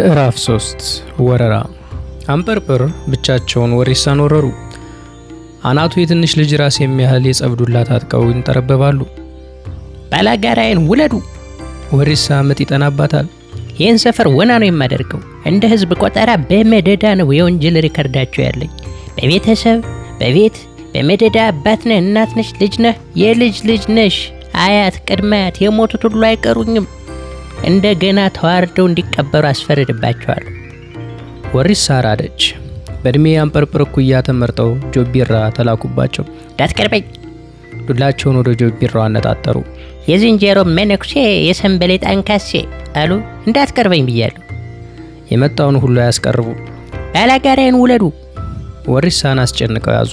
ምዕራፍ 3 ወረራ። አንበርበር ብቻቸውን ወሪሳን ወረሩ። አናቱ የትንሽ ልጅ ራስ የሚያህል የጸብ ዱላ ታጥቀው ይንጠረበባሉ። ባላጋራዬን ውለዱ! ወሪሳ ምጥ ይጠናባታል። ይህን ሰፈር ወና ነው የማደርገው። እንደ ህዝብ ቆጠራ በመደዳ ነው የወንጀል ሪከርዳቸው ያለኝ። በቤተሰብ፣ በቤት፣ በመደዳ አባት ነህ፣ እናት ነሽ፣ ልጅ ነህ፣ የልጅ ልጅ ነሽ፣ አያት፣ ቅድመ አያት የሞቱት ሁሉ አይቀሩኝም። እንደገና ተዋርደው እንዲቀበሩ አስፈርድባቸዋለሁ። ወሪሳ ራደች። በእድሜ አንበርበር እኩያ ተመርጠው ጆቢራ ተላኩባቸው። እንዳትቀርበኝ! ዱላቸውን ወደ ጆቢራው አነጣጠሩ። የዝንጀሮ መነኩሴ የሰንበሌጥ አንካሴ አሉ። እንዳትቀርበኝ ብያለሁ። የመጣውን ሁሉ አያስቀርቡ። ባላጋራዬን ውለዱ! ወሪሳን አስጨንቀው ያዙ።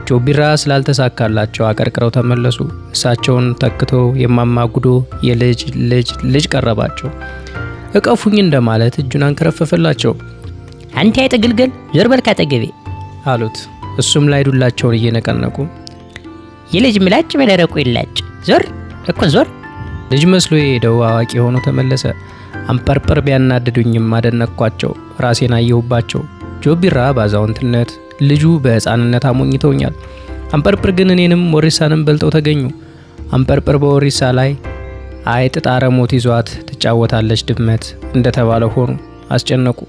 ጆቢራ ስላልተሳካላቸው አቀርቅረው ተመለሱ። እሳቸውን ተክቶ የማማ ጉዶ የልጅ ልጅ ልጅ ቀረባቸው። እቀፉኝ እንደማለት እጁን አንከረፈፈላቸው። አንተ አይጥግልገል ዞር በል ካጠገቤ አሉት። እሱም ላይ ዱላቸውን እየነቀነቁ የልጅ ምላጭ በደረቁ ይላጭ፣ ዞር እኮ ዞር። ልጅ መስሎ የሄደው አዋቂ ሆኖ ተመለሰ። አንበርበር ቢያናድዱኝም አደነቅኳቸው፣ ራሴን አየሁባቸው። ጆቢራ ባዛውንትነት፣ ልጁ በሕፃንነት አሞኝተውኛል። አንበርበር ግን እኔንም ወሪሳንም በልጠው ተገኙ። አንበርበር በወሪሳ ላይ አይጥ ጣረ ሞት ይዟት ትጫወታለች ድመት እንደተባለ ሆኑ፣ አስጨነቁ።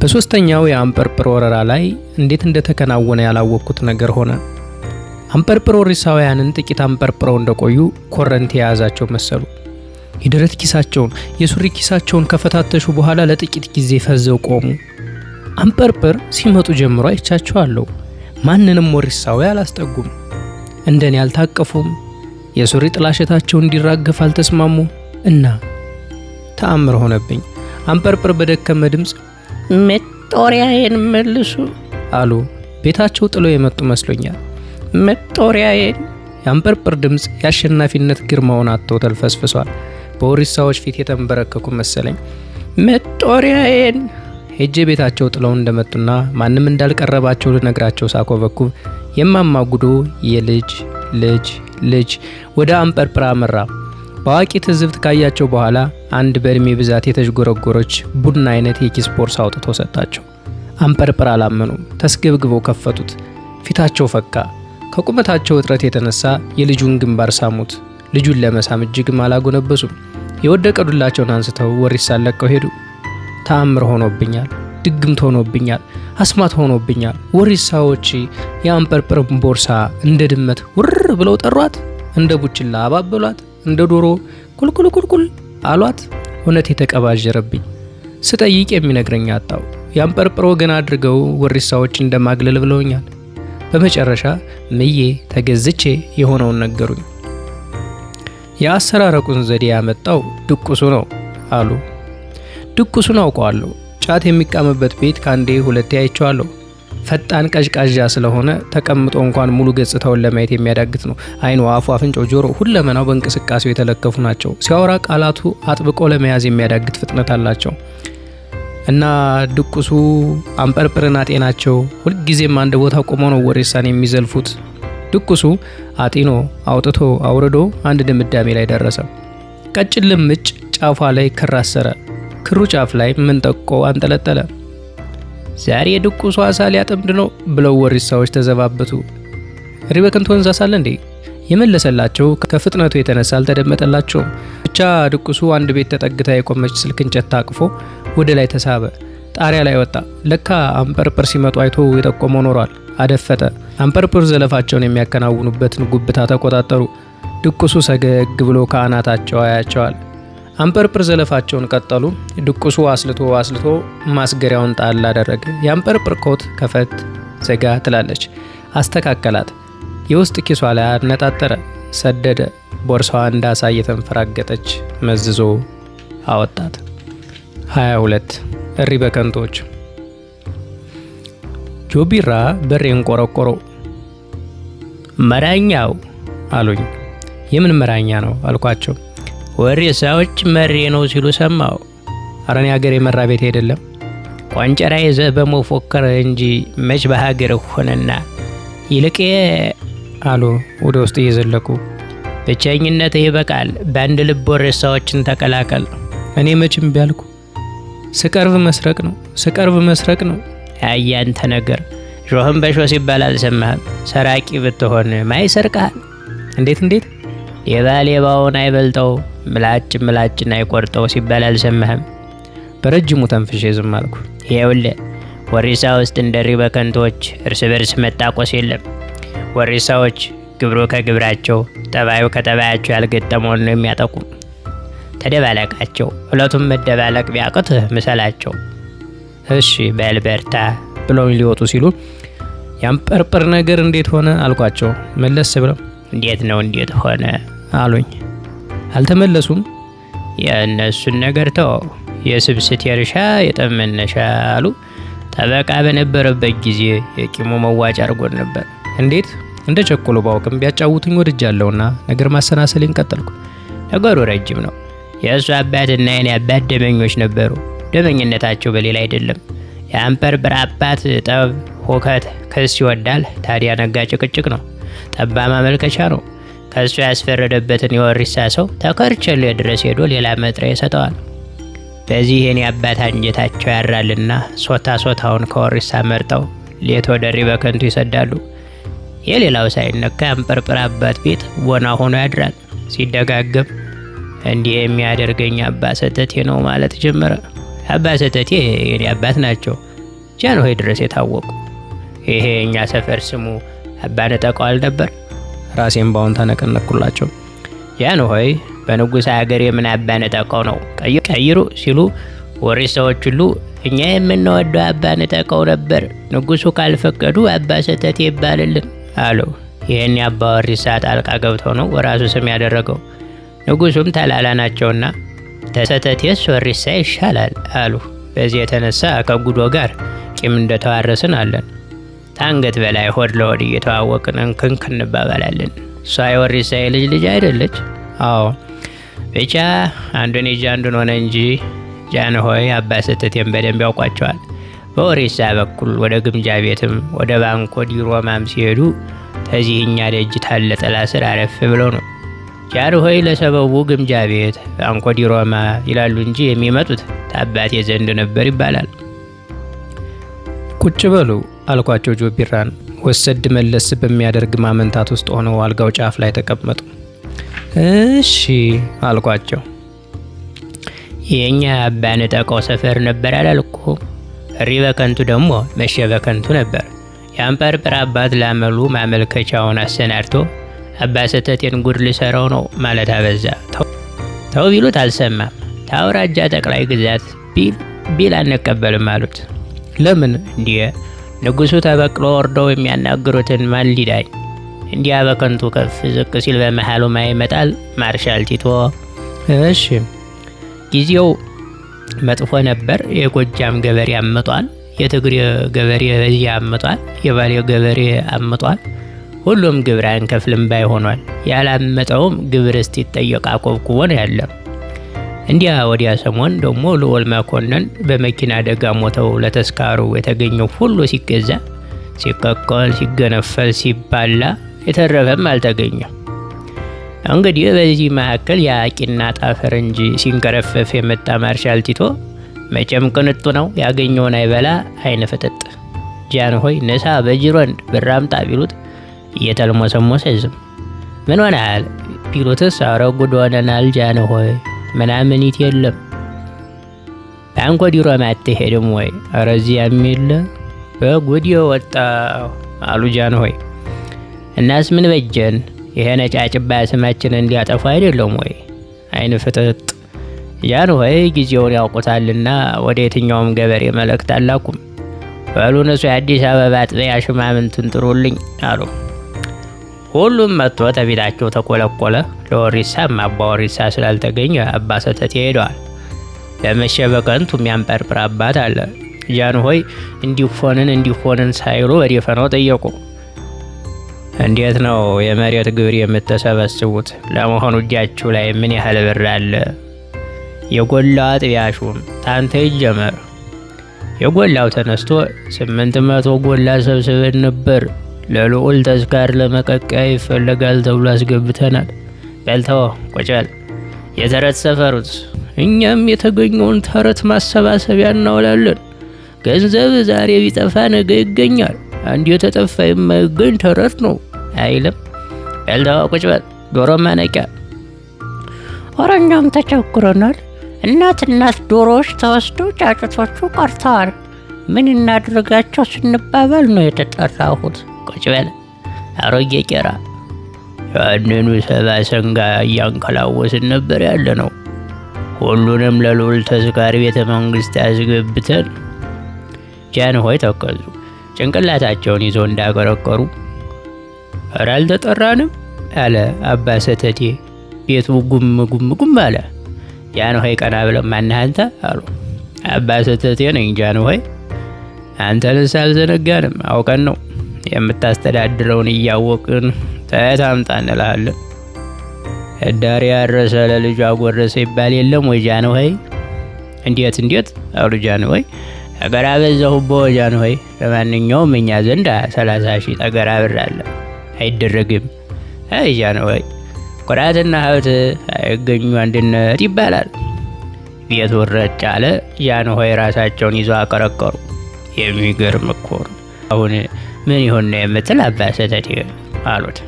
በሶስተኛው የአንበርበር ወረራ ላይ እንዴት እንደተከናወነ ያላወቅኩት ነገር ሆነ። አንበርበር ወሪሳውያንን ጥቂት አንበርብረው እንደቆዩ ኮረንቲ የያዛቸው መሰሉ። የደረት ኪሳቸውን፣ የሱሪ ኪሳቸውን ከፈታተሹ በኋላ ለጥቂት ጊዜ ፈዘው ቆሙ። አንበርበር ሲመጡ ጀምሮ አይቻቸዋለሁ። ማንንም ወሪሳዊ አላስጠጉም። እንደኔ አልታቀፉም። የሱሪ ጥላሸታቸው እንዲራገፍ አልተስማሙም። እና ተአምር ሆነብኝ። አንበርበር በደከመ ድምፅ መጦሪያዬን መልሱ አሉ። ቤታቸው ጥለው የመጡ መስሎኛል። መጦሪያዬን። የአንበርበር ድምፅ የአሸናፊነት ግርማውን አጥቶ ተልፈስፍሷል። በወሪሳዎች ፊት የተንበረከኩ መሰለኝ። መጦሪያዬን። ሄጄ ቤታቸው ጥለው እንደመጡና ማንም እንዳልቀረባቸው ልነግራቸው ሳኮበኩብ የማማ ጉዶ የልጅ ልጅ ልጅ ወደ አንበርበር አመራ። በአዋቂ ትዝብት ካያቸው በኋላ አንድ በእድሜ ብዛት የተዥጎረጎረች ቡና አይነት የኪስ ቦርሳ አውጥተው ሰጣቸው። አንበርበር አላመኑም። ተስገብግበው ከፈቱት። ፊታቸው ፈካ። ከቁመታቸው እጥረት የተነሳ የልጁን ግንባር ሳሙት። ልጁን ለመሳም እጅግም አላጎነበሱም። የወደቀ ዱላቸውን አንስተው ወሪሳን ለቀው ሄዱ። ተአምር ሆኖብኛል። ድግምት ሆኖብኛል። አስማት ሆኖብኛል። ወሪሳዎች የአንበርበርን ቦርሳ እንደ ድመት ውር ብለው ጠሯት። እንደ ቡችላ አባበሏት። እንደ ዶሮ ቁልቁልቁልቁል አሏት። እውነት የተቀባጀረብኝ። ስጠይቅ የሚነግረኝ አጣው። የአንበርበር ወገን አድርገው ወሪሳዎች እንደማግለል ብለውኛል። በመጨረሻ ምዬ ተገዝቼ የሆነውን ነገሩኝ። የአሰራረቁን ዘዴ ያመጣው ድቁሱ ነው አሉ። ድቁሱን አውቀዋለሁ። ጫት የሚቃምበት ቤት ካንዴ ሁለቴ አይቼዋለሁ። ፈጣን ቀዥቃዣ ስለሆነ ተቀምጦ እንኳን ሙሉ ገጽታውን ለማየት የሚያዳግት ነው። አይኑ፣ አፉ፣ አፍንጫው፣ ጆሮ ሁለመናው በእንቅስቃሴው የተለከፉ ናቸው። ሲያወራ ቃላቱ አጥብቆ ለመያዝ የሚያዳግት ፍጥነት አላቸው እና ድቁሱ አንበርበርን አጤናቸው። ሁልጊዜም አንድ ቦታ ቆመው ነው ወሪሳን የሚዘልፉት። ድቁሱ አጢኖ አውጥቶ አውርዶ አንድ ድምዳሜ ላይ ደረሰ። ቀጭን ልምጭ ጫፏ ላይ ክር አሰረ። ክሩ ጫፍ ላይ መንጠቆ አንጠለጠለ። ዛሬ ድቁሱ አሳ ሊያጠምድ ነው ብለው ወሪሳዎች ተዘባበቱ። ሪበከንት ወንዝ አሳለ እንዴ? የመለሰላቸው ከፍጥነቱ የተነሳ አልተደመጠላቸውም። ብቻ ድቁሱ አንድ ቤት ተጠግታ የቆመች ስልክ እንጨት ታቅፎ ወደ ላይ ተሳበ። ጣሪያ ላይ ወጣ። ለካ አንበርበር ሲመጡ አይቶ የጠቆመው ኖሯል። አደፈጠ። አንበርበር ዘለፋቸውን የሚያከናውኑበትን ጉብታ ተቆጣጠሩ። ድቁሱ ሰገግ ብሎ ከአናታቸው አያቸዋል። አንበርበር ዘለፋቸውን ቀጠሉ። ድቁሱ አስልቶ ማስገሪያውን ጣል አደረገ። የአንበርበር ኮት ከፈት ዘጋ ትላለች። አስተካከላት። የውስጥ ኪሷ ላይ አነጣጠረ፣ ሰደደ። ቦርሳዋ እንዳሳ እየተንፈራገጠች መዝዞ አወጣት። 22 እሪ በከንቶች። ጆቢራ በሬን ቆረቆሮ። መራኛው አሉኝ። የምን መራኛ ነው አልኳቸው። ወሪሳዎች መሬ ነው ሲሉ ሰማው። አረኔ ሀገር የመራ ቤት አይደለም። ቋንጨራ ይዘህ በመፎከር እንጂ መች በሀገር ሆነና። ይልቅ አሉ ወደ ውስጥ እየዘለቁ ብቸኝነት ይበቃል። በአንድ ልብ ወሪሳዎችን ተቀላቀል። እኔ መችም ቢያልኩ ስቀርብ መስረቅ ነው። ያንተ ነገር ሾህም በሾህ ሲባል አልሰማህም? ሰራቂ ብትሆን ማይሰርቅሃል? እንዴት ሌባ ሌባውን አይበልጠው፣ ምላጭን አይቆርጠው ሲባል አልሰማህም? በረጅሙ ተንፍሼ ዝም አልኩ። ይኸውልህ ወሪሳ ውስጥ እንደሪ በከንቶች እርስ በርስ መጣቆስ የለም። ወሪሳዎች ግብሩ ከግብራቸው ጠባዩ ከተባያቸው ያልገጠመውን ነው የሚያጠቁ። ተደባለቃቸው። ሁለቱም መደባለቅ ቢያቅትህ ምሰላቸው። እሺ በል በርታ ብለውኝ ሊወጡ ሲሉ ያምጰርጰር ነገር እንዴት ሆነ አልኳቸው። መለስ ብለው እንዴት ሆነ አሉኝ። አልተመለሱም። የእነሱን ነገር ተወው። የስብስት የእርሻ የጠብ መነሻ አሉ። ጠበቃ በነበረበት ጊዜ የቂሙ መዋጫ አድርጎን ነበር። እንዴት እንደ ቸኮሉ ባውቅም ቢያጫውቱኝ ወድጃለሁና ነገር ማሰናሰሌን ቀጠልኩ። ነገሩ ረጅም ነው። የእሱ አባትና የኔ አባት ደመኞች ነበሩ። ደመኝነታቸው በሌላ አይደለም። የአምጰርጰር አባት ጠብ፣ ሁከት፣ ክስ ይወዳል። ታዲያ ነጋ ጭቅጭቅ ነው። ጠባ ማመልከቻ ነው። ከእሱ ያስፈረደበትን የወሪሳ ሰው ተከርቸሌ ድረስ ሄዶ ሌላ መጥሪያ ይሰጠዋል። በዚህ የኔ አባት አንጀታቸው ያራልና ሶታውን ከወሪሳ መርጠው ሌት ወደ ሪ በከንቱ ይሰዳሉ። የሌላው ሳይነካ የአምጰርጰር አባት ቤት ወና ሆኖ ያድራል። ሲደጋገም እንዲህ የሚያደርገኝ አባ ሰተቴ ነው ማለት ጀመረ። አባ ሰተቴ የኔ አባት ናቸው፣ ጃንሆይ ድረስ የታወቁ። ይሄ የኛ ሰፈር ስሙ አባ ነጠቀው አልነበር? ራሴን ባውን ተነቀነቅኩላቸው። ጃንሆይ በንጉሥ ሀገር የምን አባ ነጠቀው ነው ቀይሩ ሲሉ ወሪሳዎች ሁሉ እኛ የምንወደው አባ ነጠቀው ነበር፣ ንጉሱ ካልፈቀዱ አባ ሰተቴ ይባልልን አሉ። ይህን የአባ ወሪሳ ጣልቃ ገብተው ነው ወራሱ ስም ያደረገው። ንጉሱም ተላላ ናቸውና ተሰተቴስ ወሪሳ ይሻላል አሉ። በዚህ የተነሳ ከጉዶ ጋር ቂም እንደተዋረስን አለን። ታንገት በላይ ሆድ ለሆድ እየተዋወቅን እንክንክ እንባባላለን። እሷ የወሪሳ ልጅ አይደለች? አዎ። ብቻ አንዱን ይዤ አንዱን ሆነ እንጂ ጃንሆይ አባ ሰተቴን በደንብ ያውቋቸዋል። በወሪሳ በኩል ወደ ግምጃ ቤትም ወደ ባንኮ ዲሮማም ሲሄዱ ተዚህኛ ደጅ ታለ ጥላ ስር አረፍ ብለው ነው። ጃንሆይ ለሰበቡ ግምጃ ቤት ባንኮ ዲሮማ ይላሉ እንጂ የሚመጡት ታባቴ ዘንድ ነበር ይባላል። ቁጭ በሉ አልኳቸው ጆቢራን። ወሰድ መለስ በሚያደርግ ማመንታት ውስጥ ሆነው አልጋው ጫፍ ላይ ተቀመጡ። እሺ አልኳቸው። የኛ አባ ነጠቀው ሰፈር ነበር አላልኩም? ሪ በከንቱ ደግሞ መሸ በከንቱ ነበር። የአምጰርጰር አባት ላመሉ ማመልከቻውን አሰናድቶ አባ ሰተቴን ጉድ ልሰራው ነው ማለት አበዛ። ተው ቢሉት አልሰማም። ታውራጃ ጠቅላይ ግዛት ቢል አንቀበልም አሉት። ለምን? እንዲህ ንጉሱ ተበቅሎ ወርደው የሚያናግሩትን ማን ሊዳኝ? እንዲያ በከንቱ ከፍ ዝቅ ሲል በመሃሉ ማይመጣል ማርሻል ቲቶ። እሺ ጊዜው መጥፎ ነበር። የጎጃም ገበሬ አምጧል፣ የትግሬ ገበሬ በዚህ አምጧል፣ የባሌ ገበሬ አምጧል። ሁሉም ግብር አንከፍልም ባይ ሆኗል። ያላመጠውም ግብር እስኪጠየቅ አኮብኩቦ ነው ያለ። እንዲያ ወዲያ ሰሞን ደግሞ ልዑል መኮንን በመኪና አደጋ ሞተው ለተስካሩ የተገኘው ሁሉ ሲገዛ፣ ሲቀቀል፣ ሲገነፈል፣ ሲባላ የተረፈም አልተገኘም። እንግዲህ በዚህ መካከል የአቂና ጣፈር እንጂ ሲንከረፈፍ የመጣ ማርሻል ቲቶ መቼም ቅንጡ ነው። ያገኘውን አይበላ አይነ ፍጥጥ። ጃንሆይ ነሳ በጅሮንድ ብር አምጣ ቢሉት እየተልሞሰሞሰ ዝም። ምን ሆነሃል ቢሉትስ አረ ጉድ ሆነናል ጃንሆይ ምናምኒት የለም። ባንኮ ዲሮማ አትሄድም ወይ? አረ እዚያም የለ በጉድ ወጣሁ አሉ ጃንሆይ። እናስ ምን በጀን? ይሄ ነጫጭባ ስማችንን እንዲያጠፋ አይደለም ወይ? አይን ፍጥጥ። ጃንሆይ ጊዜውን ያውቁታልና ወደ የትኛውም ገበሬ መልእክት አላኩም። በሉ እነሱ የአዲስ አበባ አጥቢያ ሽማምንትን ጥሩልኝ አሉ። ሁሉም መጥቶ ተፊታቸው ተቆለቆለ። ለወሪሳም አባ ወሪሳ ስላልተገኘ አባ ሰተቴ ሄደዋል። ለመሸ በከንቱ የአምጰርጰር አባት አለ። ጃንሆይ እንዲሆንን ሳይሉ በደፈናው ጠየቁ። እንዴት ነው የመሬት ግብር የምትሰበስቡት? ለመሆኑ እጃችሁ ላይ ምን ያህል ብር አለ? የጎላው አጥቢያ ሹም ታንተ ይጀመር። የጎላው ተነስቶ 800 ጎላ ሰብስበን ነበር። ለልዑል ተዝካር ለመቀቀያ ይፈለጋል ተብሎ አስገብተናል። በልተው ቁጭ በል። የተረት ሰፈሩት። እኛም የተገኘውን ተረት ማሰባሰቢያ እናውላለን። ገንዘብ ዛሬ ቢጠፋ ነገ ይገኛል። አንድ የተጠፋ የማይገኝ ተረት ነው አይልም? በልተዋ ቁጭ በል ዶሮ ማነቂያ። ኧረ እኛም ተቸግረናል። እናት ዶሮዎች ተወስደው ጫጩቶቹ ቀርተዋል። ምን እናድርጋቸው ስንባባል ነው የተጠራሁት። ቁጭ በል አሮጌ ቄራ። ያንኑ ሰባ ሰንጋ እያንከላወስን ነበር ያለ ነው። ሁሉንም ለልዑል ተስካሪ ቤተ መንግስት ያስገብተን። ጃንሆይ ተከዙ። ጭንቅላታቸውን ይዘው እንዳቀረቀሩ ኧረ አልተጠራንም አለ አባ ሰተቴ። ቤቱ ጉም አለ። ጃንሆይ ቀና ብለው ማነህ አንተ አሉ። አባ ሰተቴ ነኝ ጃንሆይ። አንተንስ አልዘነጋንም፣ አውቀን ነው። የምታስተዳድረውን እያወቅን ተየት አምጣ እንልሃለን። እዳሪ ያረሰ ለልጁ አጎረሰ ይባል የለም ወይ ጃንሆይ? እንዴት አሉ ጃንሆይ። ጠገራ በዛሁብዎ ጃንሆይ። ለማንኛውም እኛ ዘንድ 30 ሺህ ጠገራ ብር አለ። አይደረግም። አይ ጃንሆይ፣ ኩራትና ሀብት አይገኙ አንድነት ይባላል። ቤቱ ረጭ አለ። ጃንሆይ ራሳቸውን ይዘው አቀረቀሩ። የሚገርም እኮ ነው። አሁን ምን ይሆን ነው የምትል አባ ሰተቴ አሉት።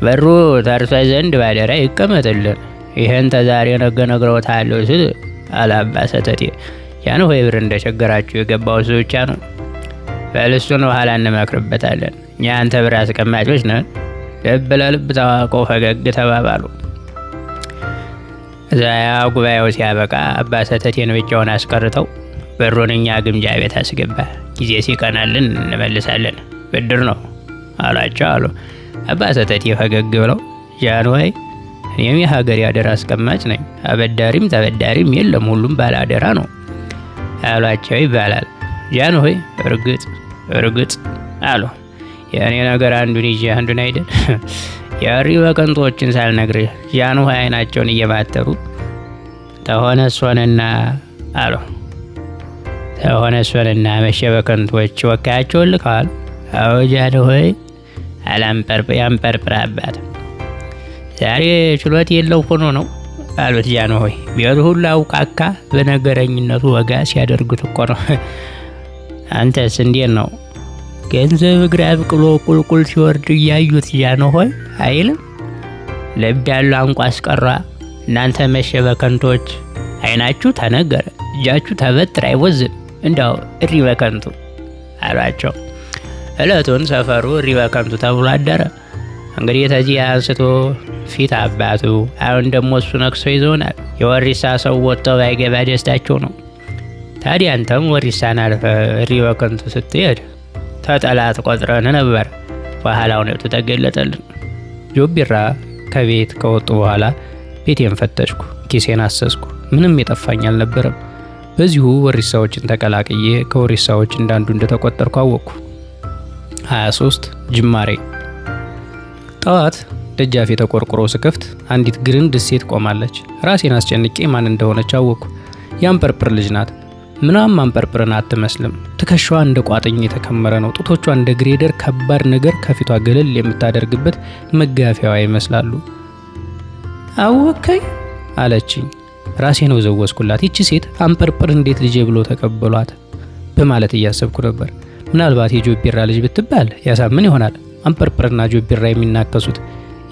በሩ ታርሷ ዘንድ ባደራ ይቀመጥልን። ይህን ተዛሬ ነገ ነግረውታለሁ ሲል አለ አባ ሰተቴ። ጃንሆይ ብር እንደቸገራችሁ የገባው እሱ ብቻ ነው። በልሱን በኋላ እንመክርበታለን። እኛ አንተ ብር አስቀማጮች ነን። ልብ ለልብ ተዋውቀው ፈገግ ተባባሉ። እዚያ ጉባኤው ሲያበቃ አባ ሰተቴን ብቻውን አስቀርተው በሩን እኛ ግምጃ ቤት አስገባ፣ ጊዜ ሲቀናልን እንመልሳለን፣ ብድር ነው አሏቸው አሉ። አባ ሰተቴ ፈገግ ብለው ጃንሆይ፣ እኔም የሀገር አደራ አስቀማጭ ነኝ፣ አበዳሪም ተበዳሪም የለም፣ ሁሉም ባለ አደራ ነው አሏቸው ይባላል። ጃንሆይ እርግጥ አሉ። የእኔ ነገር አንዱን ይዤ አንዱን አይደል? የሪ በከንቶችን ሳልነግርህ ጃንሆይ አይናቸውን እየማተሩ ተሆነ እሷንና አሉ። ተሆነ እሷንና መሸ በከንቶች ወካያቸውን ልከዋል። አዎ ጃንሆይ ያንጠርጥር አባት። ዛሬ ችሎት የለው ሆኖ ነው አሉት ጃንሆይ። ቤቱ ሁሉ አውቃካ በነገረኝነቱ ወጋ ሲያደርጉት እኮ ነው። አንተስ እንዴት ነው? ገንዘብ እግር አብቅሎ ቁልቁል ሲወርድ እያዩት ጃንሆይ አይልም? ልብ ያለው አንቋ አስቀራ። እናንተ መሸ በከንቶች አይናችሁ ተነገረ፣ እጃችሁ ተበጥር አይወዝም፣ እንዳው እሪ በከንቱ አሏቸው። እለቱን ሰፈሩ እሪ በከንቱ ተብሎ አደረ። እንግዲህ ተዚህ አንስቶ ፊት አባቱ፣ አሁን ደግሞ እሱ ነክሶ ይዞናል። የወሪሳ ሰው ወጥተው ባይገባ ደስታቸው ነው። ታዲያ አንተም ወሪሳን አልፈ እሪ በከንቱ ስትሄድ ተጠላት ቆጥረን ነበር። በኋላ እውነቱ ተገለጠልን። ጆቢራ ከቤት ከወጡ በኋላ ቤቴን ፈተሽኩ፣ ኪሴን አሰስኩ። ምንም የጠፋኝ አልነበረም። በዚሁ ወሪሳዎችን ተቀላቅዬ ከወሪሳዎች እንዳንዱ እንደተቆጠርኩ አወቅኩ። 23 ጅማሬ። ጠዋት ደጃፌ ተቆርቁሮ ስከፍት አንዲት ግርንድ ሴት ቆማለች። ራሴን አስጨንቄ ማን እንደሆነች አወቅኩ። የአንበርብር ልጅ ናት። ምናም አንበርብርን አትመስልም። ትከሻዋ እንደ ቋጥኝ የተከመረ ነው። ጡቶቿ እንደ ግሬደር ከባድ ነገር ከፊቷ ገለል የምታደርግበት መጋፊያዋ ይመስላሉ። አወከኝ አለችኝ። ራሴን ወዘወዝኩላት። ይቺ ሴት አንበርብር እንዴት ልጄ ብሎ ተቀበሏት በማለት እያሰብኩ ነበር። ምናልባት የጆቢራ ልጅ ብትባል ያሳምን ይሆናል። አንበርብርና ጆቢራ የሚናከሱት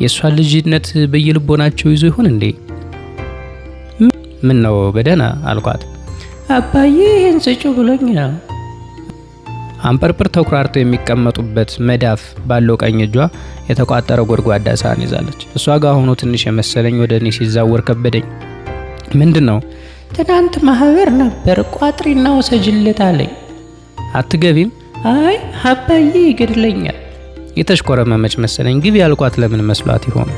የእሷን ልጅነት በየልቦናቸው ይዞ ይሆን እንዴ? ምን ነው በደህና አልኳት። አባዬ ይህን ስጪው ብሎኝ ነው። አንበርብር ተኩራርተው የሚቀመጡበት መዳፍ ባለው ቀኝ እጇ የተቋጠረ ጎድጓዳ ሳህን ይዛለች። እሷ ጋር ሆኖ ትንሽ የመሰለኝ ወደ እኔ ሲዛወር ከበደኝ። ምንድን ነው? ትናንት ማህበር ነበር፣ ቋጥሪና ወሰጅለት አለኝ። አትገቢም? አይ አባዬ ይገድለኛል። የተሽኮረመመች መሰለኝ። ግቢ ያልኳት ለምን መስሏት ይሆን?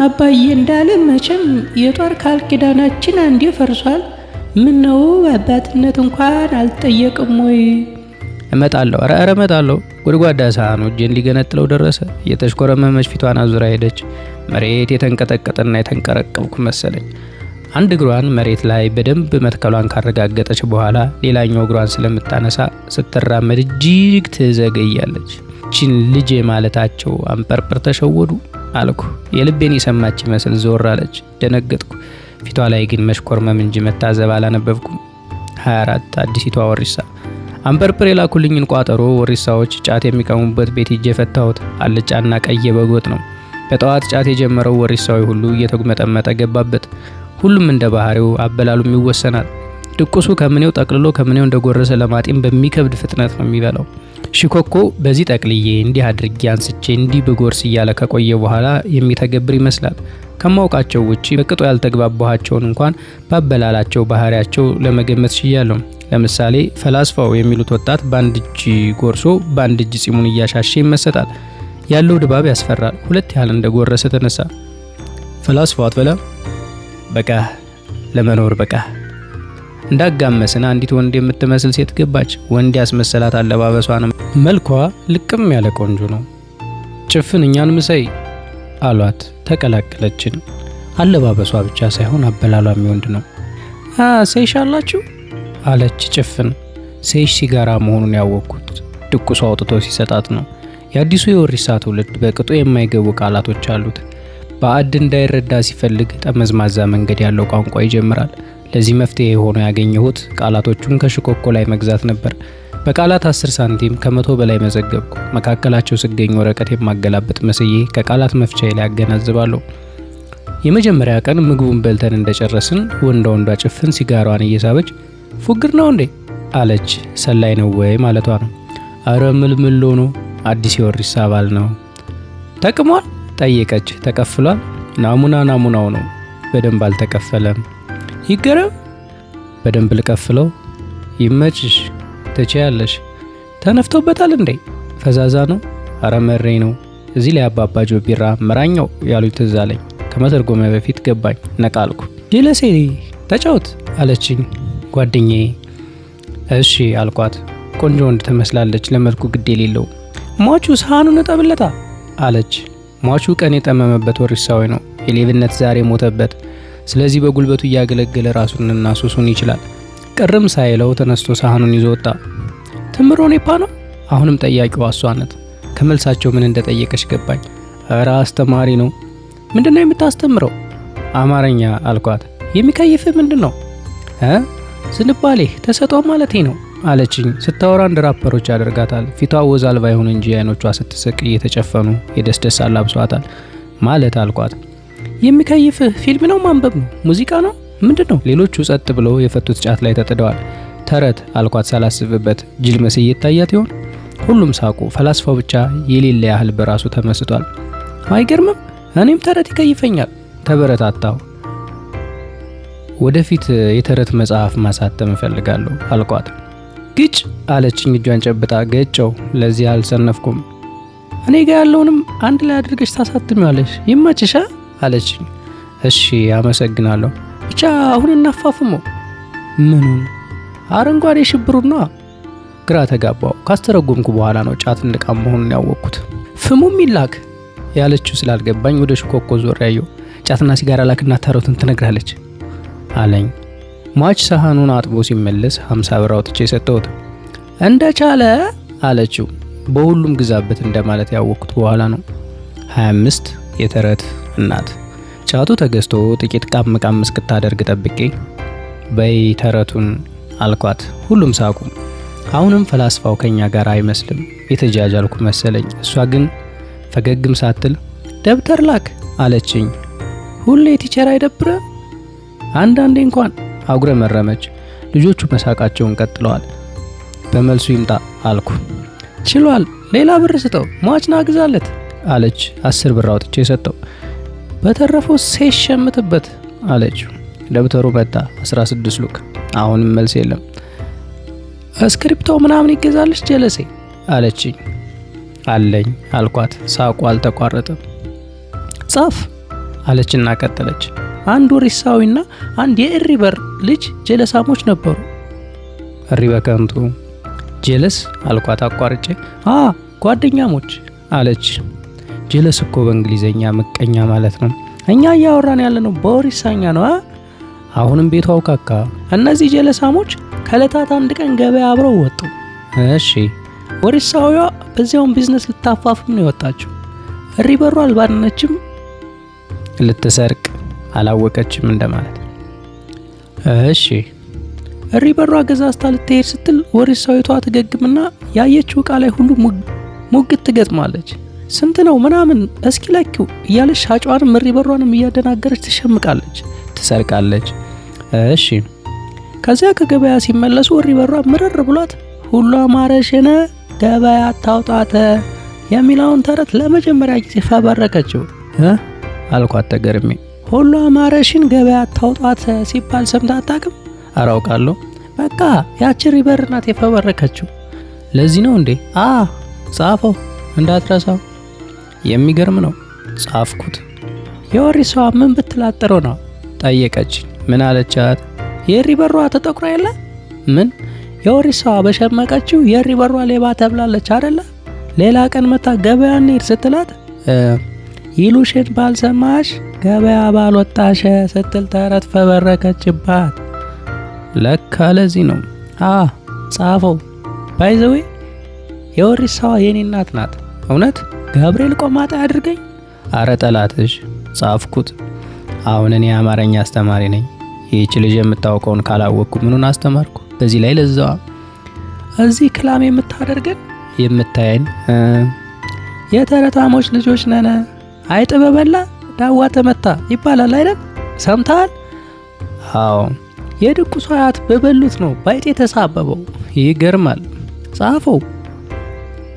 አባዬ እንዳለ መቼም የጦር ቃል ኪዳናችን አንዴ ፈርሷል። ምን ነው አባትነት እንኳን አልጠየቅም ወይ? እመጣለሁ፣ ኧረ እመጣለሁ። ጎድጓዳ ሳህኑ እጄን ሊገነጥለው ደረሰ። የተሽኮረመመች ፊቷን አዙራ ሄደች። መሬት የተንቀጠቀጠና የተንቀረቀብኩ መሰለኝ። አንድ እግሯን መሬት ላይ በደንብ መትከሏን ካረጋገጠች በኋላ ሌላኛው እግሯን ስለምታነሳ ስትራመድ እጅግ ትዘገያለች። ቺን ልጄ ማለታቸው አንበርብር ተሸወዱ። አልኩ። የልቤን የሰማች ይመስል ዞር አለች። ደነገጥኩ። ፊቷ ላይ ግን መሽኮርመም እንጂ መታዘብ አላነበብኩም። 24 አዲሲቷ ወሪሳ። አንበርብር የላኩልኝን ቋጠሮ ወሪሳዎች ጫት የሚቀሙበት ቤት ሂጄ ፈታሁት። አልጫና ቀይ በጎጥ ነው። በጠዋት ጫት የጀመረው ወሪሳዊ ሁሉ እየተጉመጠመጠ ገባበት። ሁሉም እንደ ባህሪው አበላሉም ይወሰናል። ድቁሱ ከምኔው ጠቅልሎ ከምኔው እንደጎረሰ ለማጤም በሚከብድ ፍጥነት ነው የሚበላው። ሽኮኮ በዚህ ጠቅልዬ እንዲህ አድርጌ አንስቼ እንዲህ በጎርስ እያለ ከቆየ በኋላ የሚተገብር ይመስላል። ከማውቃቸው ውጪ በቅጡ ያልተግባባኋቸውን እንኳን ባበላላቸው ባህሪያቸው ለመገመት ችያለሁ። ለምሳሌ ፈላስፋው የሚሉት ወጣት በአንድ እጅ ጎርሶ በአንድ እጅ ጺሙን እያሻሸ ይመሰጣል። ያለው ድባብ ያስፈራል። ሁለት ያህል እንደጎረሰ ተነሳ። ፈላስፋው አትበላ በቃ ለመኖር በቃ። እንዳጋመስና አንዲት ወንድ የምትመስል ሴት ገባች። ወንድ ያስመሰላት አለባበሷ ነው። መልኳ ልቅም ያለ ቆንጆ ነው። ጭፍን እኛን ምሰይ አሏት። ተቀላቀለችን። አለባበሷ ብቻ ሳይሆን አበላሏም የሚወንድ ነው። ሴሽ አላችሁ አለች ጭፍን። ሴሽ ሲጋራ መሆኑን ያወቅኩት ድቁሱ አውጥቶ ሲሰጣት ነው። የአዲሱ የወሪሳ ትውልድ በቅጡ የማይገቡ ቃላቶች አሉት። ባዕድ እንዳይረዳ ሲፈልግ ጠመዝማዛ መንገድ ያለው ቋንቋ ይጀምራል። ለዚህ መፍትሄ ሆኖ ያገኘሁት ቃላቶቹን ከሽኮኮ ላይ መግዛት ነበር። በቃላት 10 ሳንቲም ከ100 በላይ መዘገብኩ። መካከላቸው ስገኝ ወረቀት የማገላበጥ መስዬ ከቃላት መፍቻዬ ላይ አገናዝባለሁ። የመጀመሪያ ቀን ምግቡን በልተን እንደጨረስን ወንዷ ጭፍን ሲጋሯን እየሳበች ፉግር ነው እንዴ አለች። ሰላይ ነው ወይ ማለቷ ነው። አረ ምልምሎ ነው፣ አዲስ የወሪሳ አባል ነው። ጠቅሟል ጠየቀች። ተከፍሏል? ናሙናው ነው። በደንብ አልተከፈለም። ይገረም። በደንብ ልከፍለው። ይመችሽ፣ ትችያለሽ። ተነፍቶበታል እንዴ? ፈዛዛ ነው። አረ መሬ ነው። እዚህ ላይ አባባ ጆቢራ መራኛው ያሉኝ ትዝ አለኝ። ከመተርጎመ በፊት ገባኝ። ነቃልኩ። ጀለሴ ተጫውት አለችኝ ጓደኛዬ። እሺ አልኳት። ቆንጆ ወንድ ትመስላለች፣ ለመልኩ ግድ የሌለው። ሟቹ ሳህኑን እጠብለታ አለች። ሟቹ ቀን የጠመመበት ወሪሳዊ ነው። የሌብነት ዛሬ ሞተበት። ስለዚህ በጉልበቱ እያገለገለ ራሱንና ሱሱን ይችላል። ቅርም ሳይለው ተነስቶ ሳህኑን ይዞ ወጣ። ትምሮ ኔፓ ነው? አሁንም ጠያቂዋ እሷ ናት። ከመልሳቸው ምን እንደጠየቀች ገባኝ። እረ አስተማሪ ነው። ምንድነው የምታስተምረው? አማርኛ አልኳት። የሚከይፍህ ምንድን ነው? ዝንባሌ ተሰጧ ማለቴ ነው አለችኝ። ስታወራ እንደ ራፐሮች ያደርጋታል። ፊቷ ወዝ አልባ ይሁን እንጂ አይኖቿ ስትስቅ እየተጨፈኑ የደስደስ አላብሷታል። ማለት አልኳት። የሚከይፍህ ፊልም ነው? ማንበብ ነው? ሙዚቃ ነው? ምንድን ነው? ሌሎቹ ጸጥ ብለው የፈቱት ጫት ላይ ተጥደዋል። ተረት አልኳት ሳላስብበት። ጅል መስዬ ይታያት ይሆን? ሁሉም ሳቁ። ፈላስፋው ብቻ የሌለ ያህል በራሱ ተመስጧል። አይገርምም? እኔም ተረት ይከይፈኛል። ተበረታታሁ። ወደፊት የተረት መጽሐፍ ማሳተም እፈልጋለሁ አልኳት። ግጭ አለችኝ እጇን ጨብጣ። ገጨው። ለዚህ አልሰነፍኩም። እኔ ጋር ያለውንም አንድ ላይ አድርገሽ ታሳትሚዋለሽ። ይመችሻ አለችኝ። እሺ አመሰግናለሁ። ብቻ አሁን እናፋፍመው። ምኑን? አረንጓዴ ሽብሩን ነዋ። ግራ ተጋባው። ካስተረጎምኩ በኋላ ነው ጫት እንድቃም መሆኑን ያወቅኩት። ፍሙም ይላክ ያለችው ስላልገባኝ ወደ ሽኮኮ ዞር ያየው። ጫትና ሲጋራ ላክና ተረቱን ትነግራለች አለኝ። ሟች ሳህኑን አጥቦ ሲመለስ 50 ብር አውጥቼ ሰጠሁት። እንደቻለ አለችው። በሁሉም ግዛበት እንደማለት ያወቅኩት በኋላ ነው። 25 የተረት እናት። ጫቱ ተገዝቶ ጥቂት ቃም እስክታደርግ ጠብቄ በይ ተረቱን አልኳት። ሁሉም ሳቁ። አሁንም ፈላስፋው ከኛ ጋር አይመስልም። የተጃጃልኩ መሰለኝ። እሷ ግን ፈገግም ሳትል ደብተር ላክ አለችኝ። ሁሌ ቲቸር አይደብረ? አንዳንዴ እንኳን አጉረመረመች። ልጆቹ መሳቃቸውን ቀጥለዋል። በመልሱ ይምጣ አልኩ። ችሏል፣ ሌላ ብር ስጠው፣ ሟችና ግዛለት አለች። 10 ብር አውጥቼ ሰጠው። በተረፈው ሴሽ ሸምትበት አለችው። ደብተሩ መጣ። 16 ሉክ። አሁንም መልስ የለም። እስክሪፕቶ ምናምን ይገዛልሽ ጀለሴ አለችኝ። አለኝ አልኳት። ሳቁ አልተቋረጠም። ጻፍ አለችና ቀጠለች። አንድ ወሪሳዊና አንድ የእሪበር ልጅ ጀለሳሞች ነበሩ። እሪ በከንቱ ጀለስ አልኳት አቋርጬ። ጓደኛሞች አለች። ጀለስ እኮ በእንግሊዘኛ ምቀኛ ማለት ነው። እኛ እያወራን ያለነው በወሪሳኛ ነው። አሁንም ቤቷ አውካካ። እነዚህ ጀለሳሞች ከዕለታት አንድ ቀን ገበያ አብረው ወጡ። እሺ ወሪሳዊዋ በዚያውን ቢዝነስ ልታፋፍም ነው የወጣችው። እሪበሩ አልባነችም። ልትሰርቅ አላወቀችም እንደማለት። እሺ እሪበሯ ገዛዝታ ልትሄድ ስትል ወሪሳዊቷ ትገግምና ያየችው ዕቃ ላይ ሁሉ ሙግት ትገጥማለች። ስንት ነው ምናምን እስኪ ለኪው እያለች ሻጯንም እሪበሯንም እያደናገረች ትሸምቃለች፣ ትሰርቃለች። እሺ ከዚያ ከገበያ ሲመለሱ እሪበሯ ምርር ብሏት ሁሉ አማረሽን ገበያ አታውጣተ የሚለውን ተረት ለመጀመሪያ ጊዜ ፈበረከችው። አልኳት ተገርሜ። ሁሉ አማረሽን ገበያ አታውጣት ሲባል ሰምታ አታውቅም? አራውቃለሁ። በቃ ያቺ እሪበር ናት የፈበረከችው። ለዚህ ነው እንዴ? ጻፈው እንዳትረሳው። የሚገርም ነው። ጻፍኩት። የወሪሳዋ ምን ብትላጥረው ነው ጠየቀችኝ። ምን አለቻት? የእሪበሯ ተጠቁራ የለ ምን የወሪሳዋ በሸመቀችው የእሪበሯ ሌባ ተብላለች አይደለ? ሌላ ቀን መታ ገበያ እንሂድ ስትላት ይሉሽን ባልሰማሽ ገበያ ባልወጣሽ ስትል ተረት ፈበረከችባት። ለካ ለዚህ ነው። ጻፈው። ባይዘዌ የወሪሳዋ የኔ እናት ናት። እውነት ገብርኤል ቆማጣ ያድርገኝ። አረ ጠላትሽ። ጻፍኩት። አሁን እኔ የአማርኛ አስተማሪ ነኝ። ይህች ልጅ የምታውቀውን ካላወቅኩ ምኑን አስተማርኩ? በዚህ ላይ ለዛዋ እዚህ ክላም የምታደርገን የምታየን የተረታሞች ልጆች ነን። አይጥ በበላ ዳዋ ተመታ ይባላል አይደል? ሰምተሃል? አዎ የድቁሱ አያት በበሉት ነው ባይጥ የተሳበበው። ይገርማል። ጻፈው።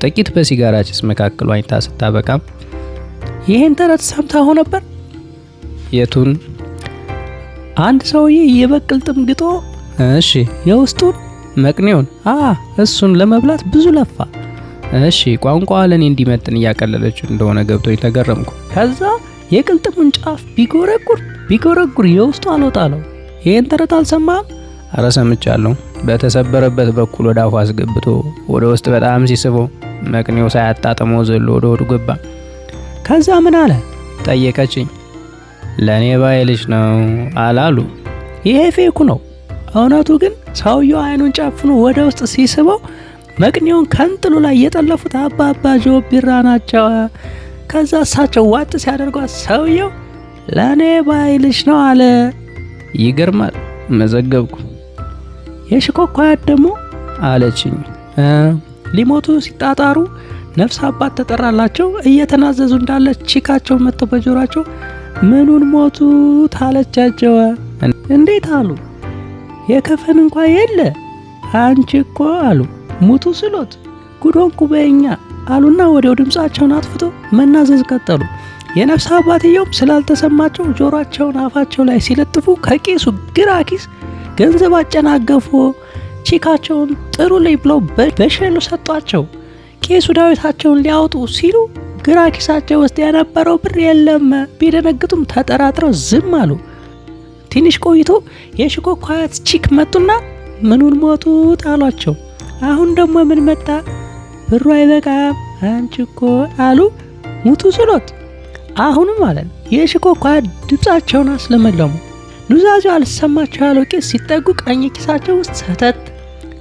ጥቂት በሲጋራ ጭስ መካከል ዋኝታ ስታበቃም ይሄን ተረት ሰምተኸው ነበር? የቱን? አንድ ሰውዬ የበቅልጥም ግጦ እሺ የውስጡን መቅኔውን እሱን ለመብላት ብዙ ለፋ። እሺ ቋንቋ ለኔ እንዲመጥን እያቀለለች እንደሆነ ገብቶኝ ተገረምኩ። ከዛ የቅልጥሙን ጫፍ ቢጎረጉር የውስጡ አልወጣለው። ይሄን ተረት አልሰማም? አረ ሰምቻለሁ። በተሰበረበት በኩል ወደ አፉ አስገብቶ ወደ ውስጥ በጣም ሲስበው መቅኔው ሳያጣጥመው ዘሎ ወደ ሆዱ ገባ። ከዛ ምን አለ ጠየቀችኝ። ለኔ ባይልሽ ነው አላሉ። ይሄ ፌኩ ነው። እውነቱ ግን ሰውየው አይኑን ጨፍኖ ወደ ውስጥ ሲስበው መቅኔውን ከንጥሉ ላይ የጠለፉት አባባ ጆቢራ ናቸው። ከዛ እሳቸው ዋጥ ሲያደርጓት ሰውየው ለኔ ባይልሽ ነው አለ። ይገርማል። መዘገብኩ። የሽኮኳያት ደግሞ አለችኝ። ሊሞቱ ሲጣጣሩ ነፍስ አባት ተጠራላቸው። እየተናዘዙ እንዳለ ቺካቸው መጥተው በጆሯቸው ምኑን ሞቱ ታለቻቸው። እንዴት አሉ። የከፈን እንኳ የለ አንቺ እኮ አሉ ሙቱ ስሎት ጉዶንኩ በእኛ አሉና ወዲያው ድምፃቸውን አጥፍቶ መናዘዝ ቀጠሉ። የነፍስ አባትየውም ስላልተሰማቸው ጆሮአቸውን አፋቸው ላይ ሲለጥፉ ከቄሱ ግራ ኪስ ገንዘብ አጨናገፉ። ቺካቸውን ጥሩልኝ ብለው በሸሉ ሰጧቸው። ቄሱ ዳዊታቸውን ሊያወጡ ሲሉ ግራ ኪሳቸው ውስጥ የነበረው ብር የለም። ቢደነግጡም ተጠራጥረው ዝም አሉ። ትንሽ ቆይቶ የሽኮኳያት ቺክ መጡና ምኑን ሞቱ አሏቸው። አሁን ደግሞ ምን መጣ? ብሩ አይበቃም አንቺ እኮ አሉ ሙቱ ስሎት። አሁንም ማለት የሽኮኳያት ድምፃቸውን አስለመለሙ። ኑዛዜው አልሰማቸው ያለው ቄስ ሲጠጉ ቀኝ ኪሳቸው ውስጥ ሰተት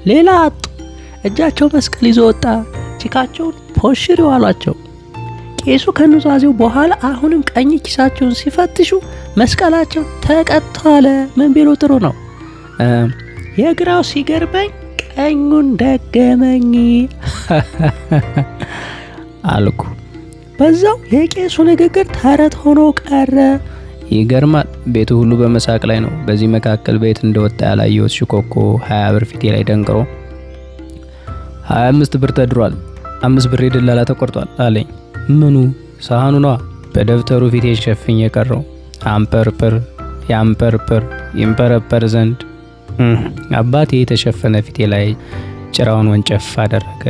ሌላ አጡ። እጃቸው መስቀል ይዞ ወጣ። ቺካቸውን ፖሽሪ አሏቸው። ቄሱ ከኑዛዜው በኋላ አሁንም ቀኝ ኪሳቸውን ሲፈትሹ መስቀላቸው ተቀጥቷል። ምን ቢሉ ጥሩ ነው? የግራው ሲገርመኝ ቀኙን ደገመኝ አልኩ። በዛው የቄሱ ንግግር ተረት ሆኖ ቀረ። ይገርማል። ቤቱ ሁሉ በመሳቅ ላይ ነው። በዚህ መካከል ቤት እንደወጣ ያላየሁት ሽኮኮ 20 ብር ፊቴ ላይ ደንቅሮ 25 ብር ተድሯል፣ 5 ብር የደላላ ተቆርጧል አለኝ። ምኑ? ሳህኑ ነዋ። በደብተሩ ፊቴ ሸፍኝ የቀረው አምፐርፐር ያምፐርፐር ይምፐረፐር ዘንድ አባቴ የተሸፈነ ፊቴ ላይ ጭራውን ወንጨፍ አደረገ።